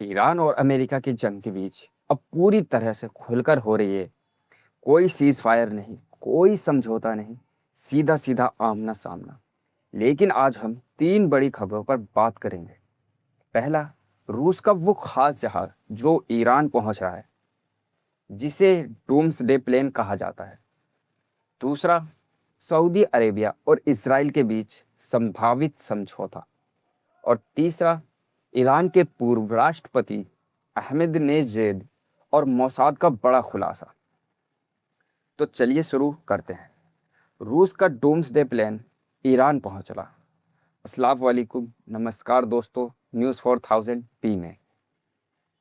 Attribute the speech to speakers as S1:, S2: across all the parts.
S1: Iran और America की जंग के बीच अब पूरी तरह से खुलकर हो रही है। कोई सीज फायर नहीं, कोई समझौता नहीं, सीधा सीधा आमना सामना। लेकिन आज हम तीन बड़ी खबरों पर बात करेंगे। पहला, रूस का वो खास जहाज जो ईरान पहुंच रहा है, जिसे डूम्सडे प्लेन कहा जाता है। दूसरा, सऊदी अरेबिया और इसराइल के बीच संभावित समझौता। और तीसरा, ईरान के पूर्व राष्ट्रपति अहमदनेजेद और मोसाद का बड़ा खुलासा। तो चलिए शुरू करते हैं। रूस का डूम्सडे प्लान ईरान पहुंचला। अस्सलाम वालेकुम, नमस्कार दोस्तों, न्यूज़ 4000 पी में।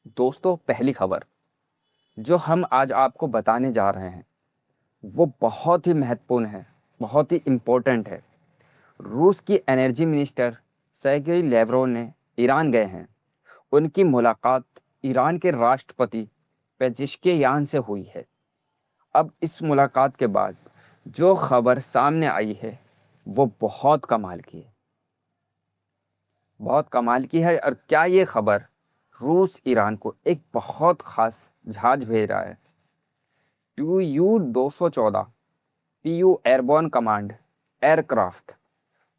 S1: दोस्तों, पहली खबर जो हम आज आपको बताने जा रहे हैं वो बहुत ही महत्वपूर्ण है, बहुत ही इम्पोर्टेंट है। रूस की एनर्जी मिनिस्टर सर्गेई लेवरोव ने ईरान गए हैं। उनकी मुलाकात ईरान के राष्ट्रपति पेजेश्कियान से हुई है। अब इस मुलाकात के बाद जो खबर सामने आई है वो बहुत कमाल की है, बहुत कमाल की है। और क्या ये खबर रूस ईरान को एक बहुत ख़ास जहाज भेज रहा है। TU-214 PU airborne command aircraft.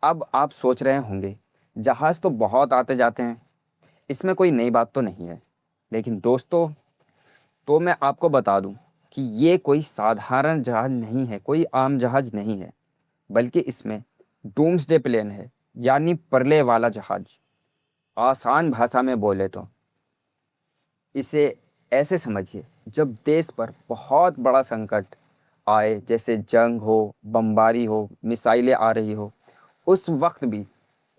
S1: अब आप सोच रहे होंगे जहाज़ तो बहुत आते जाते हैं, इसमें कोई नई बात तो नहीं है। लेकिन दोस्तों, तो मैं आपको बता दूं कि ये कोई साधारण जहाज़ नहीं है, कोई आम जहाज़ नहीं है, बल्कि इसमें डूम्सडे प्लेन है, यानी परले वाला जहाज़। आसान भाषा में बोले तो इसे ऐसे समझिए, जब देश पर बहुत बड़ा संकट आए, जैसे जंग हो, बमबारी हो, मिसाइलें आ रही हो, उस वक्त भी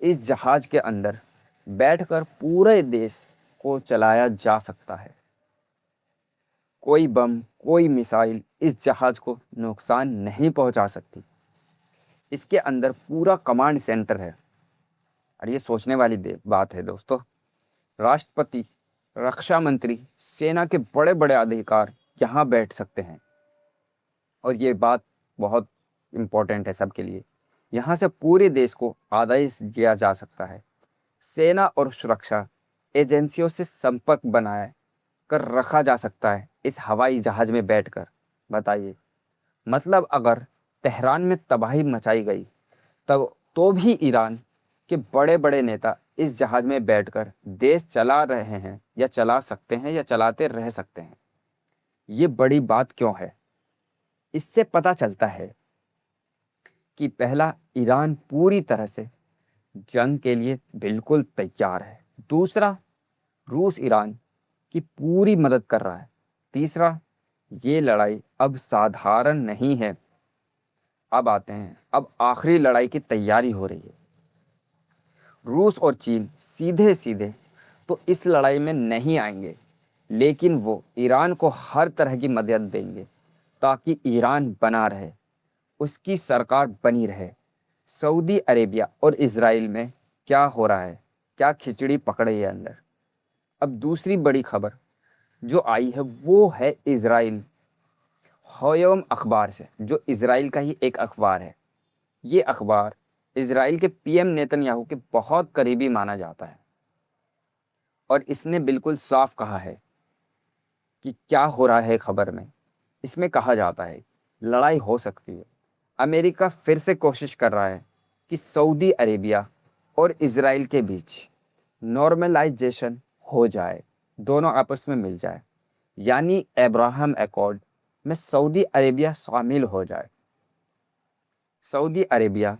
S1: इस जहाज़ के अंदर बैठकर पूरे देश को चलाया जा सकता है। कोई बम, कोई मिसाइल इस जहाज़ को नुकसान नहीं पहुंचा सकती। इसके अंदर पूरा कमांड सेंटर है। और ये सोचने वाली बात है दोस्तों। राष्ट्रपति, रक्षा मंत्री, सेना के बड़े बड़े अधिकार यहाँ बैठ सकते हैं। और ये बात बहुत इम्पोर्टेंट है सबके लिए। यहाँ से पूरे देश को आदेश दिया जा सकता है। सेना और सुरक्षा एजेंसियों से संपर्क बनाए कर रखा जा सकता है इस हवाई जहाज़ में बैठकर। बताइए, मतलब अगर तेहरान में तबाही मचाई गई तब तो भी ईरान के बड़े बड़े नेता इस जहाज़ में बैठकर देश चला रहे हैं, या चला सकते हैं, या चलाते रह सकते हैं। ये बड़ी बात क्यों है? इससे पता चलता है कि पहला, ईरान पूरी तरह से जंग के लिए बिल्कुल तैयार है। दूसरा, रूस ईरान की पूरी मदद कर रहा है। तीसरा, ये लड़ाई अब साधारण नहीं है। अब आते हैं, अब आखिरी लड़ाई की तैयारी हो रही है। रूस और चीन सीधे सीधे तो इस लड़ाई में नहीं आएंगे, लेकिन वो ईरान को हर तरह की मदद देंगे ताकि ईरान बना रहे, उसकी सरकार बनी रहे। सऊदी अरेबिया और इजराइल में क्या हो रहा है, क्या खिचड़ी पकड़े है अंदर। अब दूसरी बड़ी खबर जो आई है वो है इजराइल हयोम अखबार से, जो इजराइल का ही एक अखबार है। ये अखबार इजराइल के पीएम नेतन्याहू के बहुत करीबी माना जाता है। और इसने बिल्कुल साफ कहा है कि क्या हो रहा है खबर में। इसमें कहा जाता है लड़ाई हो सकती है। अमेरिका फिर से कोशिश कर रहा है कि सऊदी अरेबिया और इजराइल के बीच नॉर्मलाइजेशन हो जाए, दोनों आपस में मिल जाए, यानी अब्राहम अकॉर्ड में सऊदी अरेबिया शामिल हो जाए। सऊदी अरेबिया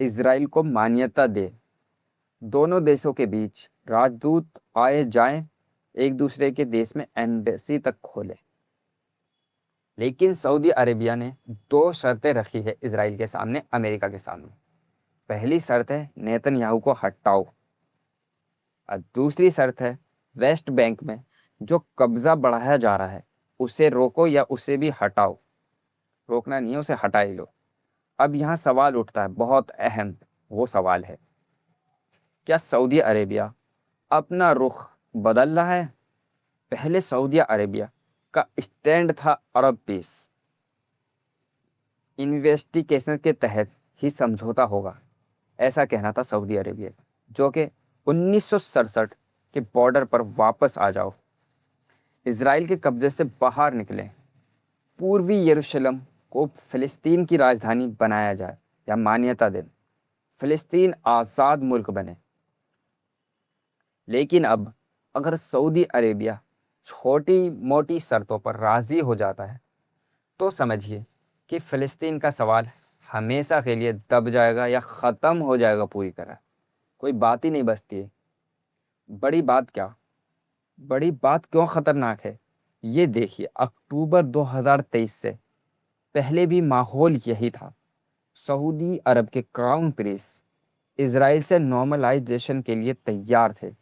S1: इजराइल को मान्यता दे, दोनों देशों के बीच राजदूत आए जाएं, एक दूसरे के देश में एम्बेसी तक खोले। लेकिन सऊदी अरेबिया ने दो शर्तें रखी है इजराइल के सामने, अमेरिका के सामने। पहली शर्त है नेतन्याहू को हटाओ, और दूसरी शर्त है वेस्ट बैंक में जो कब्जा बढ़ाया जा रहा है उसे रोको, या उसे भी हटाओ। रोकना नहीं है, उसे हटा ही लो। अब यहाँ सवाल उठता है, बहुत अहम वो सवाल है, क्या सऊदी अरेबिया अपना रुख बदल रहा है? पहले सऊदी अरेबिया का स्टैंड था अरब पीस, इन्वेस्टिगेशन के तहत ही समझौता होगा, ऐसा कहना था सऊदी अरेबिया का, जो कि 1967 कि बॉर्डर पर वापस आ जाओ, इज़राइल के कब्जे से बाहर निकलें, पूर्वी यरूशलेम को फ़िलिस्तीन की राजधानी बनाया जाए या मान्यता दें, फ़िलिस्तीन आज़ाद मुल्क बने। लेकिन अब अगर सऊदी अरेबिया छोटी मोटी शर्तों पर राज़ी हो जाता है तो समझिए कि फ़िलिस्तीन का सवाल हमेशा के लिए दब जाएगा या ख़त्म हो जाएगा पूरी तरह। कोई बात ही नहीं बचती है। बड़ी बात क्या, बड़ी बात क्यों ख़तरनाक है, ये देखिए अक्टूबर 2023 से पहले भी माहौल यही था। सऊदी अरब के क्राउन प्रिंस इज़राइल से नॉर्मलाइजेशन के लिए तैयार थे,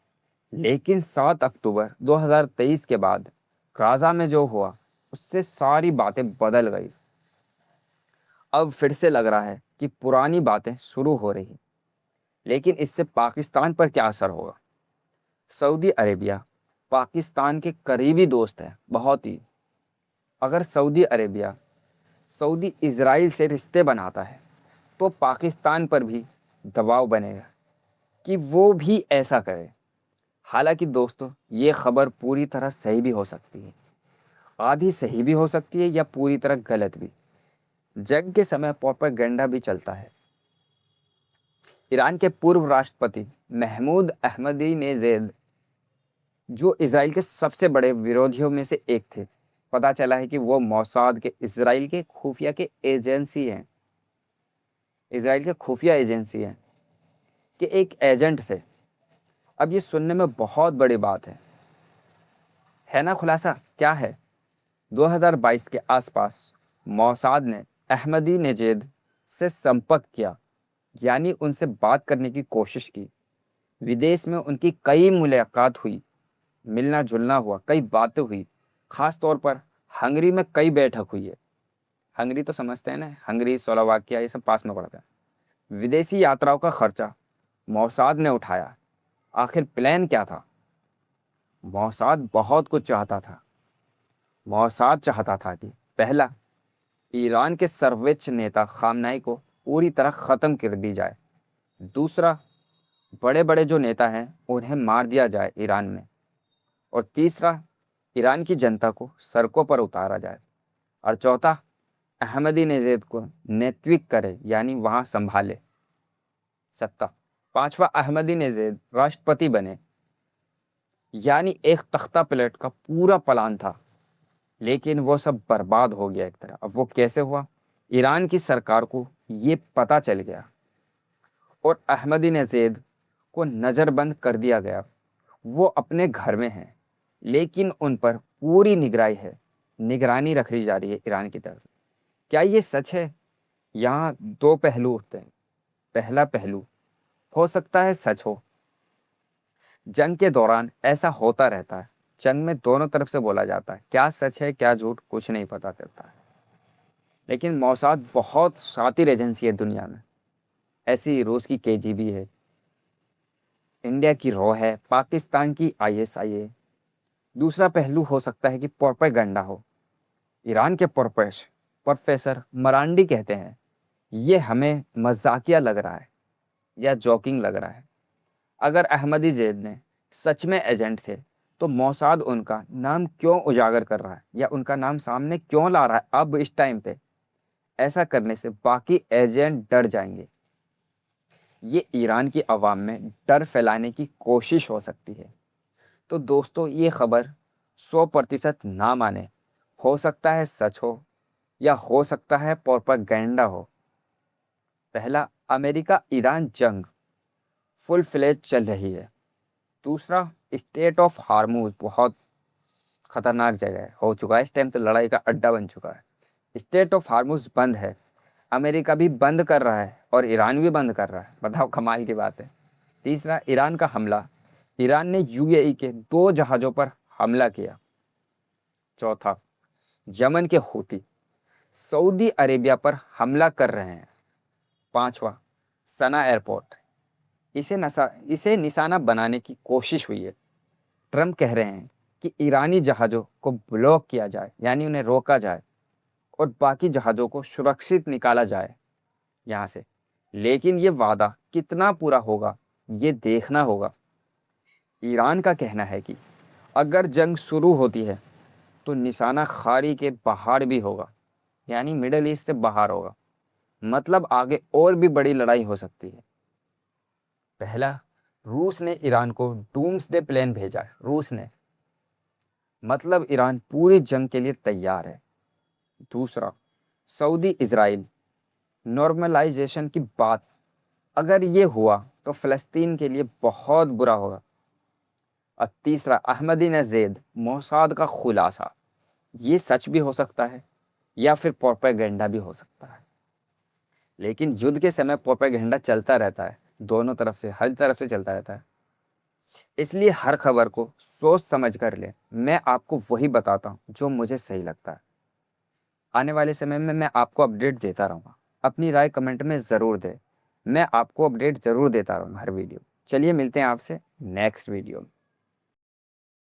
S1: लेकिन 7 अक्टूबर 2023 के बाद गाज़ा में जो हुआ उससे सारी बातें बदल गई। अब फिर से लग रहा है कि पुरानी बातें शुरू हो रही, लेकिन इससे पाकिस्तान पर क्या असर होगा। सऊदी अरेबिया पाकिस्तान के करीबी दोस्त है बहुत ही। अगर सऊदी अरेबिया सऊदी इज़राइल से रिश्ते बनाता है तो पाकिस्तान पर भी दबाव बनेगा कि वो भी ऐसा करे। हालांकि दोस्तों ये खबर पूरी तरह सही भी हो सकती है, आधी सही भी हो सकती है या पूरी तरह गलत भी। जंग के समय प्रोपेगेंडा भी चलता है। ईरान के पूर्व राष्ट्रपति महमूद अहमदीनेजाद जो इज़राइल के सबसे बड़े विरोधियों में से एक थे, पता चला है कि वो मोसाद के इज़राइल के खुफिया के एजेंसी हैं, इज़राइल के खुफिया एजेंसी हैं कि एक एजेंट थे। अब ये सुनने में बहुत बड़ी बात है ना। खुलासा क्या है, 2022 के आसपास मोसाद ने अहमदीनेजाद से संपर्क किया, यानी उनसे बात करने की कोशिश की। विदेश में उनकी कई मुलाकात हुई, मिलना जुलना हुआ, कई बातें हुई। ख़ास तौर पर हंगरी में कई बैठक हुई है। हंगरी तो समझते हैं ना, हंगरी स्लोवाकिया ये सब पास में पड़ता है। विदेशी यात्राओं का खर्चा मोसाद ने उठाया। आखिर प्लान क्या था। मोसाद बहुत कुछ चाहता था। मोसाद चाहता था कि पहला, ईरान के सर्वोच्च नेता खामनाई को पूरी तरह ख़त्म कर दी जाए। दूसरा, बड़े बड़े जो नेता हैं उन्हें मार दिया जाए ईरान में। और तीसरा, ईरान की जनता को सड़कों पर उतारा जाए। और चौथा, अहमदीनेजाद को नेतृत्व करे, यानी वहाँ संभाले सत्ता। पांचवा, अहमदीनेजाद राष्ट्रपति बने, यानी एक तख्ता पलट का पूरा प्लान था। लेकिन वो सब बर्बाद हो गया एक तरह। अब वो कैसे हुआ, ईरान की सरकार को ये पता चल गया और अहमदीनेजाद को नज़रबंद कर दिया गया। वो अपने घर में हैं, लेकिन उन पर पूरी निगरानी रखी जा रही है ईरान की तरफ से। क्या ये सच है। यहाँ दो पहलू होते हैं। पहला पहलू, हो सकता है सच हो। जंग के दौरान ऐसा होता रहता है। जंग में दोनों तरफ से बोला जाता है, क्या सच है क्या झूठ कुछ नहीं पता चलता है। लेकिन मोसाद बहुत शातिर एजेंसी है दुनिया में। ऐसी रूस की केजीबी है, इंडिया की रॉ है, पाकिस्तान की आईएसआई है। दूसरा पहलू हो सकता है कि प्रोपेगेंडा हो। ईरान के प्रोफेसर मरांडी कहते हैं ये हमें मजाकिया लग रहा है या जोकिंग लग रहा है। अगर अहमदीनेजाद ने सच में एजेंट थे तो मोसाद उनका नाम क्यों उजागर कर रहा है या उनका नाम सामने क्यों ला रहा है अब इस टाइम पे। ऐसा करने से बाकी एजेंट डर जाएंगे। ये ईरान की आवाम में डर फैलाने की कोशिश हो सकती है। तो दोस्तों ये खबर 100% ना माने। हो सकता है सच हो या हो सकता है प्रोपेगेंडा हो। पहला, अमेरिका ईरान जंग फुल फ्लेज चल रही है। दूसरा, स्टेट ऑफ हार्मूज बहुत खतरनाक जगह हो चुका है, इस टाइम तो लड़ाई का अड्डा बन चुका है। स्टेट ऑफ हार्मूज बंद है, अमेरिका भी बंद कर रहा है और ईरान भी बंद कर रहा है। बताओ कमाल की बात है। तीसरा, ईरान का हमला, ईरान ने यूएई के 2 जहाज़ों पर हमला किया। चौथा, यमन के हूती सऊदी अरेबिया पर हमला कर रहे हैं। पांचवा, सना एयरपोर्ट, इसे निशाना बनाने की कोशिश हुई है। ट्रंप कह रहे हैं कि ईरानी जहाज़ों को ब्लॉक किया जाए, यानी उन्हें रोका जाए और बाकी जहाज़ों को सुरक्षित निकाला जाए यहाँ से। लेकिन ये वादा कितना पूरा होगा ये देखना होगा। ईरान का कहना है कि अगर जंग शुरू होती है तो निशाना खाड़ी के बाहर भी होगा, यानी मिडल ईस्ट से बाहर होगा। मतलब आगे और भी बड़ी लड़ाई हो सकती है। पहला, रूस ने ईरान को डूम्सडे प्लान भेजा है। रूस ने, मतलब ईरान पूरी जंग के लिए तैयार है। दूसरा, सऊदी इजराइल नॉर्मलाइजेशन की बात, अगर ये हुआ तो फ़लस्तीन के लिए बहुत बुरा होगा। और तीसरा, अहमदीनेजेद मोसाद का खुलासा, ये सच भी हो सकता है या फिर प्रोपेगेंडा भी हो सकता है। लेकिन युद्ध के समय प्रोपेगेंडा चलता रहता है, दोनों तरफ से, हर तरफ से चलता रहता है। इसलिए हर खबर को सोच समझ कर ले। मैं आपको वही बताता हूँ जो मुझे सही लगता है। आने वाले समय में मैं आपको अपडेट देता रहूँगा। अपनी राय कमेंट में ज़रूर दें। मैं आपको अपडेट ज़रूर देता रहूँगा हर वीडियो। चलिए मिलते हैं आपसे नेक्स्ट वीडियो में।